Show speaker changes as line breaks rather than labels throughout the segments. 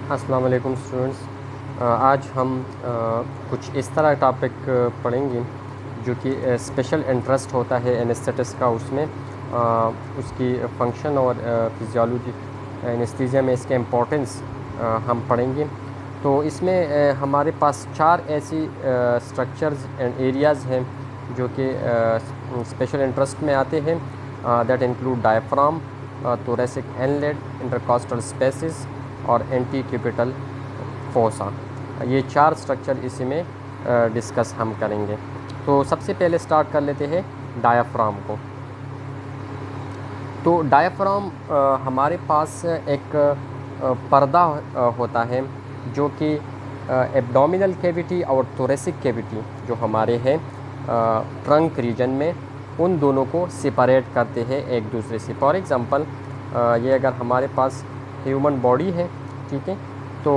अस्सलाम वालेकुम स्टूडेंट्स। आज हम कुछ इस तरह टॉपिक पढ़ेंगे जो कि स्पेशल इंटरेस्ट होता है एनेस्थेटिक्स का, उसमें उसकी फंक्शन और फिजियोलॉजी एनेस्थीसिया में इसके इम्पोर्टेंस हम पढ़ेंगे। तो इसमें हमारे पास 4 ऐसी स्ट्रक्चर्स एंड एरियाज़ हैं जो कि स्पेशल इंटरेस्ट में आते हैं। That include diaphragm, thoracic inlet, intercostal spaces और एंटीक्यूबिटल फोसा। ये 4 स्ट्रक्चर इसी में डिस्कस हम करेंगे। तो सबसे पहले स्टार्ट कर लेते हैं डायाफ्राम को। तो डायाफ्राम हमारे पास एक पर्दा होता है जो कि एब्डोमिनल कैविटी और थोरेसिक कैविटी जो हमारे हैं ट्रंक रीजन में, उन दोनों को सेपरेट करते हैं एक दूसरे से। फॉर एग्ज़ाम्पल ये अगर हमारे पास ह्यूमन बॉडी है, ठीक है, तो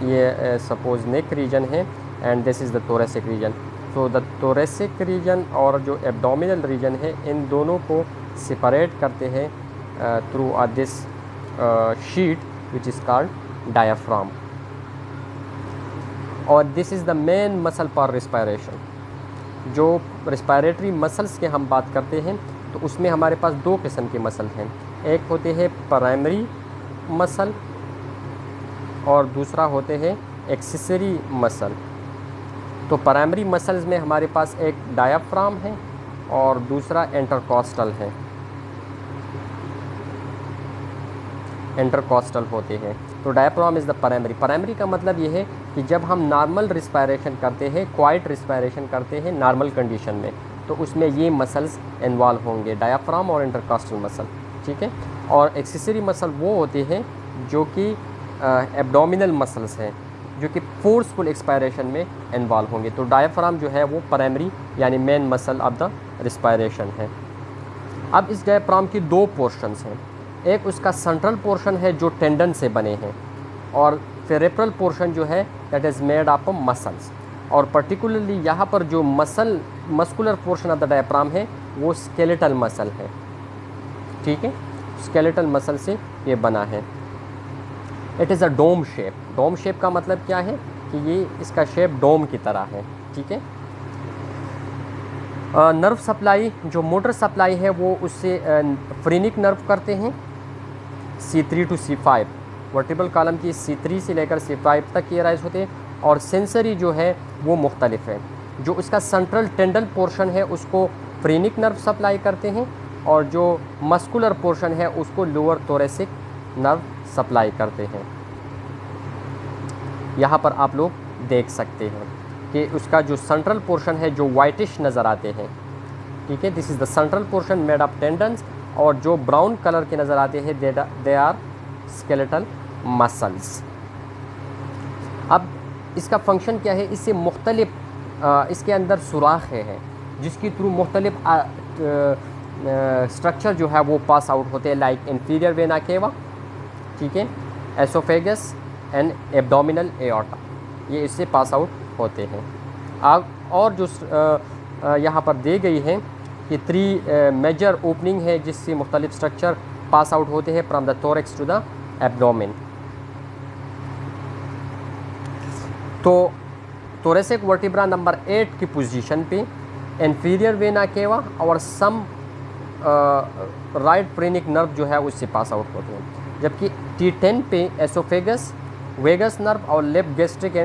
ये सपोज़ नेक रीजन है and this is the thoracic region. So the thoracic region और जो एब्डोमिनल रीजन है, इन दोनों को सेपरेट करते हैं through this sheet which is called diaphragm. और this is the main muscle for respiration. जो रिस्पायरेटरी मसल्स के हम बात करते हैं तो उसमें हमारे पास 2 किस्म के मसल हैं। एक होते हैं प्राइमरी मसल और दूसरा होते हैं एक्सेसरी मसल। तो प्राइमरी मसल्स में हमारे पास एक डायाफ्राम है और दूसरा इंटरकॉस्टल है, इंटरकॉस्टल होते हैं। तो diaphragm is the primary. Primary का मतलब ये है कि जब हम नॉर्मल रिस्पायरेशन करते हैं, क्वाइट रिस्पायरेशन करते हैं नॉर्मल कंडीशन में, तो उसमें ये मसल्स इन्वॉल्व होंगे, डायाफ्राम और इंटरकॉस्टल मसल, ठीक है। और एक्सेसरी मसल वो होते हैं जो कि एब्डोमिनल मसल्स हैं जो कि फोर्सफुल एक्सपायरेशन में इन्वॉल्व होंगे। तो डायाफ्राम जो है वो प्राइमरी यानी main muscle of the respiration है। अब इस डायाफ्राम की 2 पोर्शंस हैं। एक उसका सेंट्रल पोर्शन है जो टेंडन से बने हैं, और पेरिफेरल पोर्शन जो है that is made of muscles. और पर्टिकुलरली यहाँ पर जो muscular portion of the diaphragm है वो स्केलेटल मसल है, ठीक है, स्केलेटल मसल से ये बना है। It is a dome shape. Dome shape का मतलब क्या है कि ये इसका शेप डोम की तरह है, ठीक है। नर्व सप्लाई, जो मोटर सप्लाई है वो उससे फ्रेनिक नर्व करते हैं C3 to C5। Vertebral column की C3 से लेकर C5 तक ये राइज होते हैं। और सेंसरी जो है वो मुख्तलिफ है। जो इसका सेंट्रल टेंडल पोर्शन है उसको फ्रेनिक नर्व सप्लाई करते हैं, और जो मस्कुलर पोर्शन है उसको लोअर थोरेसिक नर्व सप्लाई करते हैं। यहाँ पर आप लोग देख सकते हैं कि उसका जो सेंट्रल पोर्शन है जो वाइटिश नज़र आते हैं, ठीक है, this is the central portion made of tendons, और जो ब्राउन कलर के नज़र आते हैं दे आर स्केलेटल मसल्स। अब इसका फंक्शन क्या है? इससे मुख्तलिफ इसके अंदर सुराख है जिसके थ्रू मुख्तलिफ स्ट्रक्चर जो है वो पास आउट होते हैं, लाइक इंफीरियर वेना केवा, ठीक है, एसोफेगस एंड एब्डोमिनल एओर्टा, ये इससे पास आउट होते हैं। और जो यहाँ पर दी गई है कि 3 मेजर ओपनिंग है जिससे मुख्तलिफ स्ट्रक्चर पास आउट होते हैं from the thorax to the abdomen. तो थोरेसिक वर्टिब्रा नंबर 8 की पोजीशन पे इंफीरियर वेना केवा और सम राइट फ्रेनिक नर्व जो है उससे पास आउट होते हैं, जबकि T10 पे एसोफेगस, वेगस नर्व और left gastric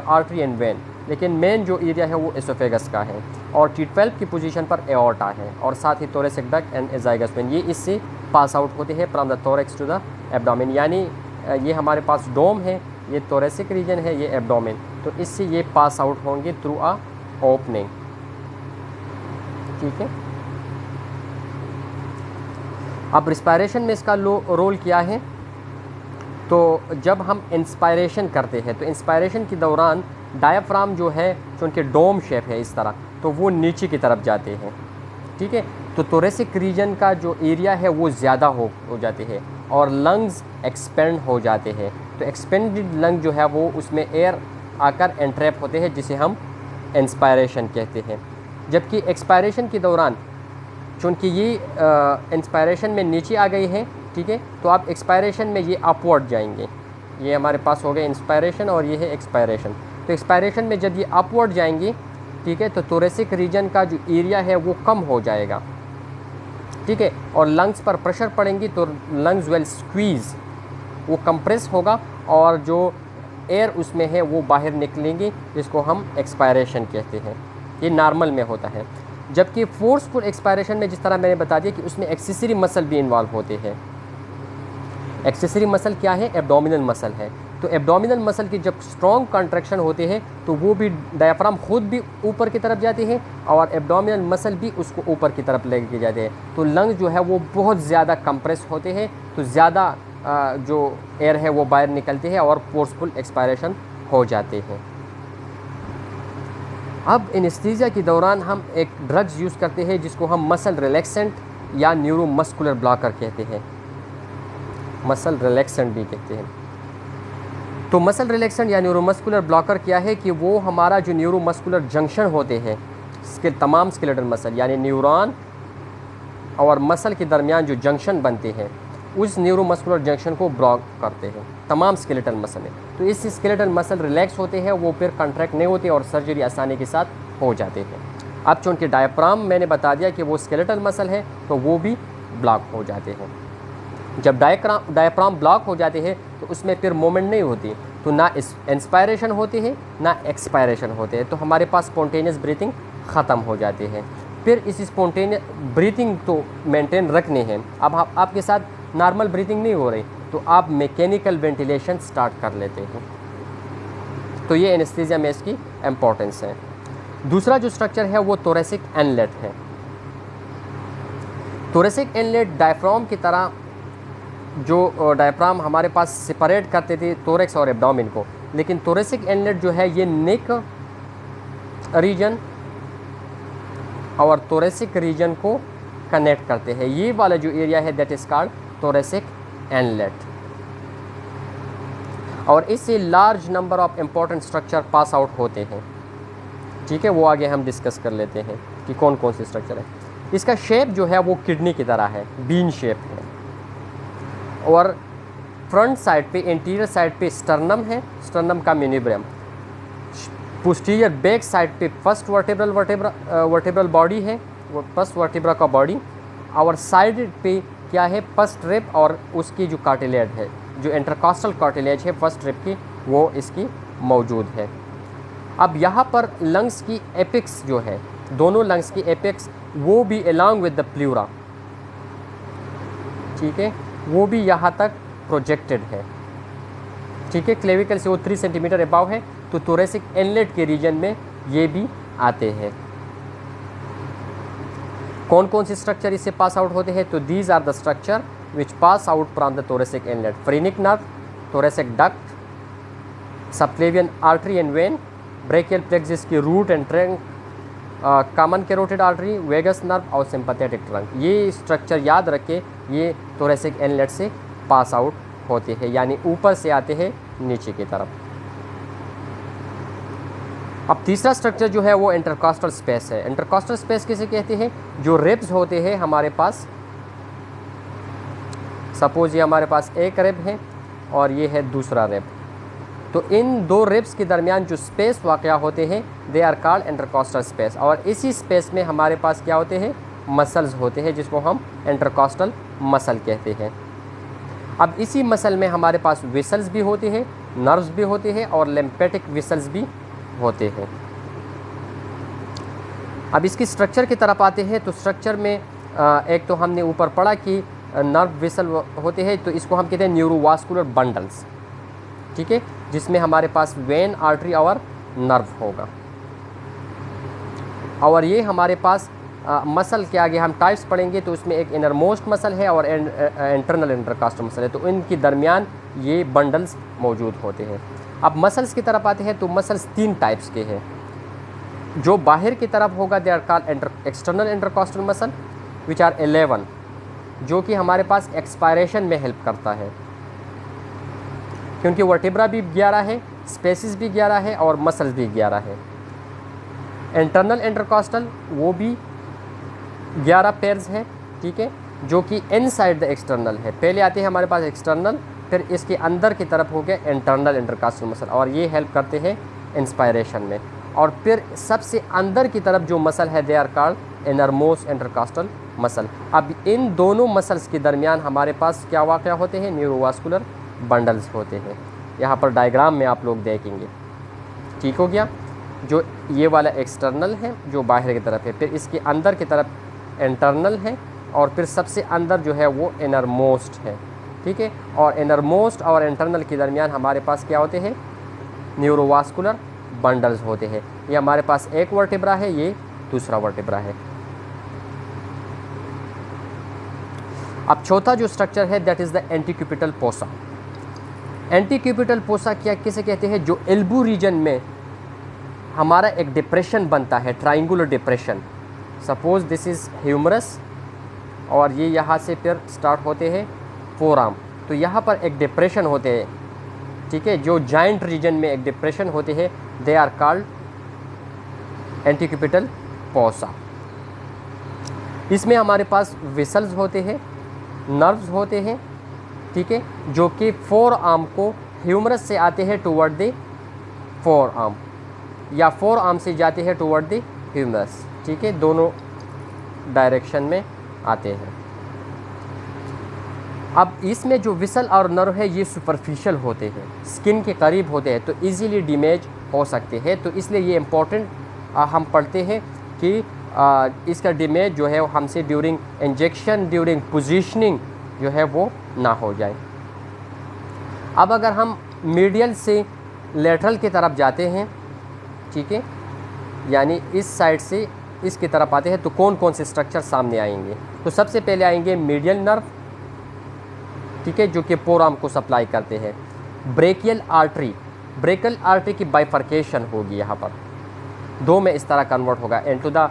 artery and when, लेकिन मेन जो एरिया है वो एसोफेगस का है। और T12 की पोजीशन पर एओर्टा है, और साथ ही thoracic duct and azygos vein, ये इससे पास आउट होते हैं from the thorax to the abdomen. यानी ये हमारे पास डोम है, ये थोरेसिक रीजन है, ये एब्डोमेन, तो इससे ये पास आउट होंगे थ्रू अ ओपनिंग, ठीक है। अब रिस्पायरेशन में इसका रोल क्या है? तो जब हम इंस्पायरेशन करते हैं तो इंस्पायरेशन के दौरान डायाफ्राम जो है, जो उनके डोम शेप है इस तरह, तो वो नीचे की तरफ जाते हैं, ठीक है। तो थोरेसिक रीजन का जो एरिया है वो ज़्यादा हो जाते हैं और लंग्स एक्सपेंड हो जाते हैं। तो एक्सपेंडेड लंग जो है वो उसमें एयर आकर एंट्रैप होते हैं, जिसे हम इंस्पायरेशन कहते हैं। जबकि एक्सपायरेशन के दौरान चूँकि ये इंस्पायरेशन में नीचे आ गई है ठीक है। तो आप एक्सपायरेशन में ये अपवर्ड जाएंगे, ये हमारे पास हो गया इंस्पायरेशन और ये है एक्सपायरेशन। तो एक्सपायरेशन में जब ये अपवर्ड जाएंगी, ठीक है, तो थोरेसिक रीजन का जो एरिया है वो कम हो जाएगा, ठीक है, और लंग्स पर प्रेशर पड़ेंगी तो लंग्स वेल स्क्वीज़, वो कंप्रेस होगा और जो एयर उसमें है वो बाहर निकलेंगी, जिसको हम एक्सपायरेशन कहते हैं। ये नॉर्मल में होता है। जबकि फोर्सफुल एक्सपायरेशन में जिस तरह मैंने बता दिया कि उसमें एक्सेसरी मसल भी इन्वॉल्व होते हैं। एक्सेसरी मसल क्या है? एब्डोमिनल मसल है। तो एब्डोमिनल मसल की जब स्ट्रॉन्ग कॉन्ट्रैक्शन होते हैं तो वो भी डायफ्राम खुद भी ऊपर की तरफ जाते हैं और एब्डोमिनल मसल भी उसको ऊपर की तरफ लेके जाते हैं। तो लंग्स जो है वो बहुत ज़्यादा कंप्रेस होते हैं, तो ज़्यादा जो एयर है वो बाहर निकलती है और फोर्सफुल एक्सपायरेशन हो जाते हैं। अब एनेस्थीसिया के दौरान हम एक ड्रग्स यूज़ करते हैं जिसको हम मसल रिलैक्सेंट या न्यूरोमस्कुलर ब्लॉकर कहते हैं, मसल रिलैक्सेंट भी कहते हैं। तो मसल रिलैक्सेंट या न्यूरोमस्कुलर ब्लॉकर क्या है कि वो हमारा जो न्यूरोमस्कुलर जंक्शन होते हैं, इसके तमाम स्केलेटल मसल यानी न्यूरॉन और मसल के दरमियान जो जंक्शन बनते हैं, उस न्यूरोमस्कुलर जंक्शन को ब्लॉक करते हैं तमाम स्केलेटल मसल में। तो इस स्केलेटल मसल रिलैक्स होते हैं, वो फिर कॉन्ट्रैक्ट नहीं होते और सर्जरी आसानी के साथ हो जाते हैं। अब चूँकि डायफ्राम मैंने बता दिया कि वो स्केलेटल मसल है तो वो भी ब्लॉक हो जाते हैं। जब डायफ्राम ब्लॉक हो जाते हैं तो उसमें फिर मूवमेंट नहीं होती, तो ना इंस्पायरेशन होती है ना एक्सपायरेशन होते हैं, तो हमारे पास स्पॉन्टेनियस ब्रीथिंग ख़त्म हो जाती है। फिर इस स्पॉन्टेनियस ब्रीथिंग तो मेंटेन रखने हैं। अब आपके साथ नॉर्मल ब्रीथिंग नहीं हो रही तो आप मैकेनिकल वेंटिलेशन स्टार्ट कर लेते हैं। तो ये एनेस्थीसिया में इसकी इम्पोर्टेंस है। दूसरा जो स्ट्रक्चर है वो थोरेसिक इनलेट है। थोरेसिक इनलेट डायफ्राम की तरह, जो डायफ्राम हमारे पास सेपरेट करते थे थोरेक्स और एब्डोमेन को, लेकिन थोरेसिक इनलेट जो है ये नेक रीजन और थोरेसिक रीजन को कनेक्ट करते हैं। ये वाला जो एरिया है that is called thoracic inlet, और इससे large number of important structure pass out होते हैं। ठीक है, वो आगे हम डिस्कस कर लेते हैं कि कौन कौन से स्ट्रक्चर है। इसका शेप जो है वो किडनी की तरह है, बीन शेप है, और फ्रंट साइड पे, इंटीरियर साइड पे स्टर्नम है, स्टर्नम का मिनिब्रम, पोस्टीरियर बैक साइड पे फर्स्ट वर्टेब्रल बॉडी है, वो फर्स्ट वर्टेब्रा का बॉडी, और साइड पे क्या है, फर्स्ट रिब और उसकी जो कार्टिलेज है, जो इंटरकॉस्टल कार्टिलेज है फर्स्ट रिब की, वो इसकी मौजूद है। अब यहाँ पर लंग्स की एपिक्स जो है, दोनों लंग्स की एपिक्स वो भी अलॉन्ग विद द प्लूरा, ठीक है, वो भी यहाँ तक प्रोजेक्टेड है। ठीक है, क्लेविकल से वो 3 सेंटीमीटर अबाव है, तो थोरेसिक इनलेट के रीजन में ये भी आते हैं। कौन कौन से स्ट्रक्चर इससे पास आउट होते हैं? तो these are the structure which pass out from the thoracic inlet: phrenic nerve, thoracic duct, subclavian artery and vein, brachial plexus की root and trunk, common carotid artery, vagus nerve और sympathetic trunk. ये structure याद रखें, ये thoracic inlet से पास out होते हैं, यानी ऊपर से आते हैं नीचे की तरफ। अब तीसरा स्ट्रक्चर जो है वो इंटरकॉस्टल स्पेस है। इंटरकॉस्टल स्पेस किसे कहते हैं? जो रिब्स होते हैं हमारे पास, सपोज ये हमारे पास एक रिब है और ये है दूसरा रिब, तो इन दो रिब्स के दरमियान जो स्पेस वाक़या होते हैं they are called intercostal space, और इसी स्पेस में हमारे पास क्या होते हैं? मसल्स होते हैं, जिसको हम इंटरकॉस्टल मसल कहते हैं। अब इसी मसल में हमारे पास वेसल्स भी होते हैं, नर्व्स भी होते हैं और लिम्फेटिक वेसल्स भी होते हैं। अब इसकी स्ट्रक्चर की तरफ आते हैं, तो स्ट्रक्चर में एक तो हमने ऊपर पढ़ा कि नर्व वेसल होते हैं, तो इसको हम कहते हैं न्यूरोवास्कुलर बंडल्स, ठीक है, जिसमें हमारे पास वेन, आर्टरी और नर्व होगा। और ये हमारे पास मसल के आगे हम टाइप्स पढ़ेंगे, तो उसमें एक इनरमोस्ट मसल है और इंटरनल इंटरकॉस्टल मसल है, तो इनके दरमियान ये बंडल्स मौजूद होते हैं। अब मसल्स की तरफ आते हैं, तो मसल्स 3 टाइप्स के हैं। जो बाहर की तरफ होगा they are called external intercostal muscle which are 11, जो कि हमारे पास एक्सपायरेशन में हेल्प करता है, क्योंकि वर्टिब्रा भी 11 है, स्पेसिस भी 11 है और मसल्स भी 11 है। इंटरनल इंटरकॉस्टल वो भी 11 पेयर्स है, ठीक है, जो कि इनसाइड द एक्सटर्नल है। पहले आते हैं हमारे पास एक्सटर्नल, फिर इसके अंदर की तरफ हो गया इंटरनल इंटरकास्टल मसल, और ये हेल्प करते हैं इंस्पायरेशन में। और फिर सबसे अंदर की तरफ जो मसल है they are called innermost intercostal muscle. अब इन दोनों मसल्स के दरमियान हमारे पास क्या वाक़या होते हैं, न्यूरोवास्कुलर बंडल्स होते हैं। यहाँ पर डायग्राम में आप लोग देखेंगे, ठीक हो गया। जो ये वाला एक्सटर्नल है जो बाहर की तरफ है, फिर इसके अंदर की तरफ इंटरनल है, और फिर सबसे अंदर जो है वो इनरमोस्ट है, ठीक है। और इनरमोस्ट और इंटरनल के दरमियान हमारे पास क्या होते हैं, न्यूरोवास्कुलर बंडल्स होते हैं। ये हमारे पास एक वर्टिब्रा है, ये दूसरा वर्टिब्रा है। अब चौथा जो स्ट्रक्चर है that is the antecubital fossa. Antecubital fossa क्या किसे कहते हैं, जो एल्बो रीजन में हमारा एक डिप्रेशन बनता है, triangular depression. Suppose this is humerus और ये यहाँ से फिर स्टार्ट होते हैं फोरआर्म, तो यहाँ पर एक डिप्रेशन होते हैं, ठीक है, जो जॉइंट रीजन में एक डिप्रेशन होते हैं, दे आर कॉल्ड एंटीक्यूपिटल फोसा। इसमें हमारे पास वेसल्स होते हैं, नर्व्स होते हैं, ठीक है, जो कि फोरआर्म को ह्यूमरस से आते हैं टुवर्ड द फोरआर्म, या फोरआर्म से जाते हैं टुवर्ड द ह्यूमरस, ठीक है, दोनों डायरेक्शन में आते हैं। अब इसमें जो विसल और नर्व है ये सुपरफिशियल होते हैं, स्किन के करीब होते हैं, तो इजीली डैमेज हो सकते हैं। तो इसलिए ये इम्पोर्टेंट हम पढ़ते हैं कि इसका डैमेज जो है वो हमसे ड्यूरिंग इंजेक्शन, ड्यूरिंग पोजीशनिंग जो है वो ना हो जाए। अब अगर हम मीडियल से लेटरल की तरफ जाते हैं, ठीक है, यानी इस साइड से इसकी तरफ आते हैं, तो कौन कौन से स्ट्रक्चर सामने आएंगे। तो सबसे पहले आएंगे मीडियल नर्व, ठीक है, जो कि फोरआर्म को सप्लाई करते हैं। ब्रेकियल आर्टरी, ब्रेकियल आर्टरी की बाइफर्केशन होगी, यहाँ पर दो में इस तरह कन्वर्ट होगा into the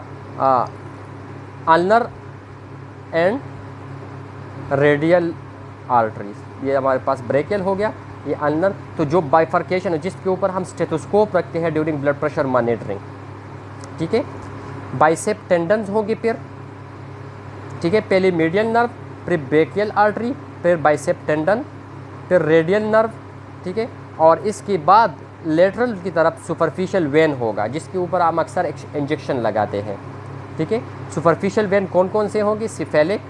ulnar and radial arteries. ये हमारे पास ब्रेकियल हो गया, ये अल्नर। तो जो बाइफर्केशन है जिसके ऊपर हम स्टेथोस्कोप रखते हैं ड्यूरिंग ब्लड प्रेशर मॉनिटरिंग, ठीक है। बाइसेप टेंडन्स होंगे फिर, ठीक है, पहले मीडियल नर्व, फिर ब्रेकियल आर्टरी, फिर बाइसेप टेंडन, फिर रेडियल नर्व, ठीक है, और इसके बाद लेटरल की तरफ सुपरफिशियल वेन होगा जिसके ऊपर हम अक्सर इंजेक्शन लगाते हैं, ठीक है। सुपरफिशियल वेन कौन कौन से होंगे, सिफेलिक,